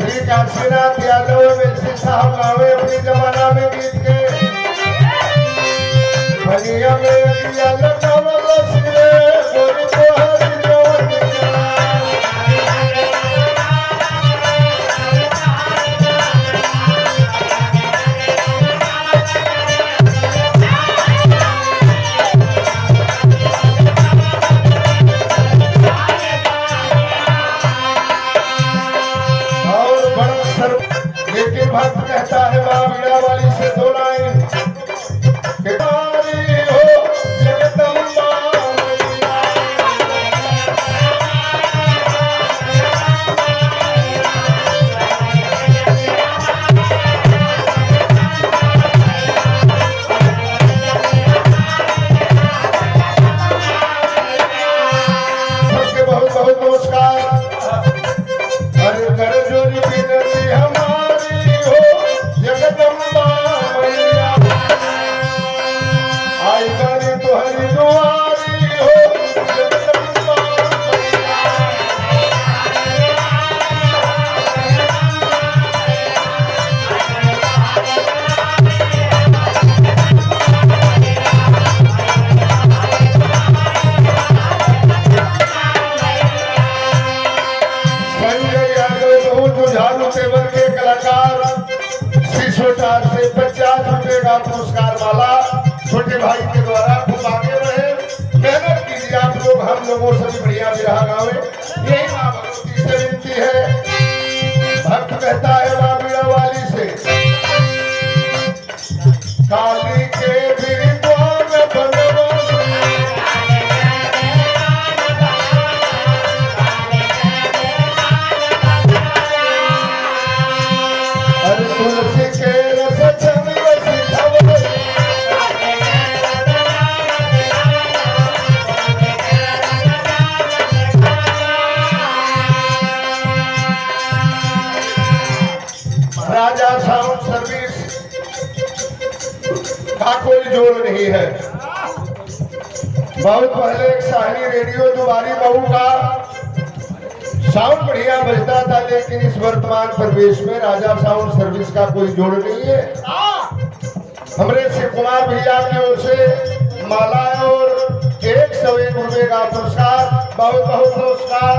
श्री काशीनाथ यादव मिल्सी साहब गावे अपनी जमाना में गीत के बनिया में अगिया लगावल सिरे गोरी तोहरी जवनिया। लेकिन भक्त कहता है माँ वीणा वाली से दो लाइन हो जगदम्बा सबके बहुत बहुत नमस्कार। अरे कर जोरी बिनती हमारी हो जगदम्बा मैया आई बारी तुहरी दुआरी हो जगदम्बा झाड़ू टेबल के कलाकार छोटा से 50 रुपए का पुरस्कार वाला छोटे भाई के द्वारा खूब आगे रहे। मेहनत कीजिए आप लोग, हम लोगों से भी बढ़िया बिरहा गावे, यही माँ भगवती से विनती है। भक्त कहता है माँ वीणा वाली से काली के विद्वान बनवा तुलसी के रस चंद्र सिखावे राजा साउंड सर्विस का कोई जोड़ नहीं है। बहुत पहले एक शाही रेडियो दुबारी बहू का साउंड बढ़िया बजता था, लेकिन इस वर्तमान परिवेश में राजा साउंड सर्विस का कोई जोड़ नहीं है। हमरे शिव कुमार भैया की ओर से माला और 101 रुपए का पुरस्कार, बहुत बहुत नमस्कार।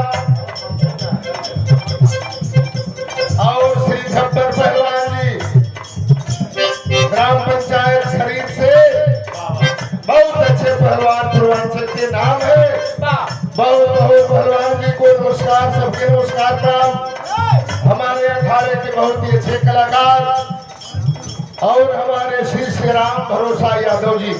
और श्री छप्पर पहलवान जी ग्राम पंचायत खरीद से बहुत अच्छे पहलवान पूर्वांचल के नाम है। बहुत बहुत पहलवान जी को नमस्कार, सबके नमस्कार प्राप्त। हमारे अखाड़े के बहुत ही अच्छे कलाकार और हमारे श्री राम भरोसा यादव जी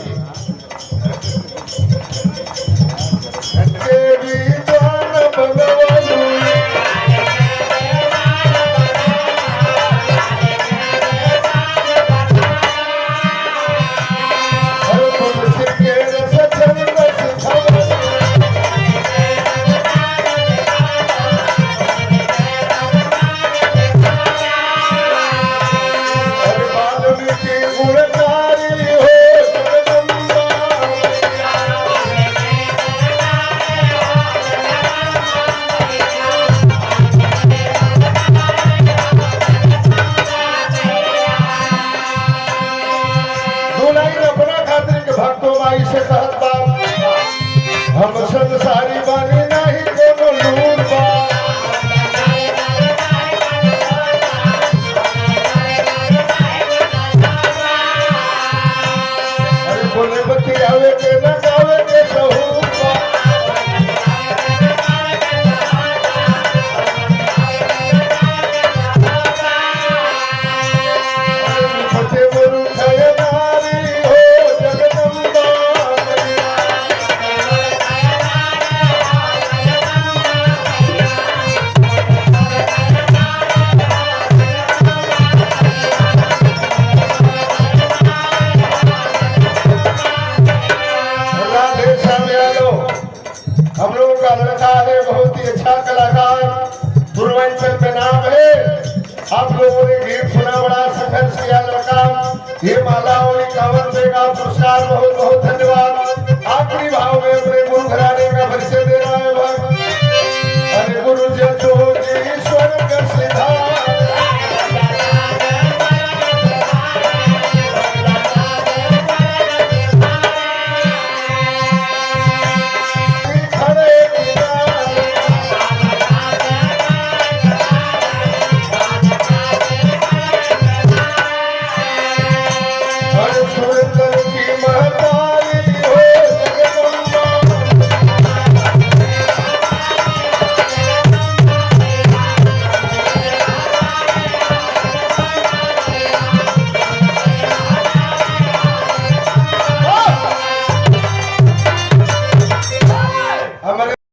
से कहत बा हम संसारी बानी नहीं कोनो लूर बा। अरे बोले बती आवे के न गावे के सहूर बा। फते मोरू खाए नारी हो जगदम्बा हम लोगों का लड़का है, बहुत ही अच्छा कलाकार, पूर्वांचल में नाम है। आप लोगों ने गीत सुना, बड़ा संघर्ष किया लड़का। ये माला और 51 रुपए का पुरस्कार, बहुत बहुत धन्यवाद।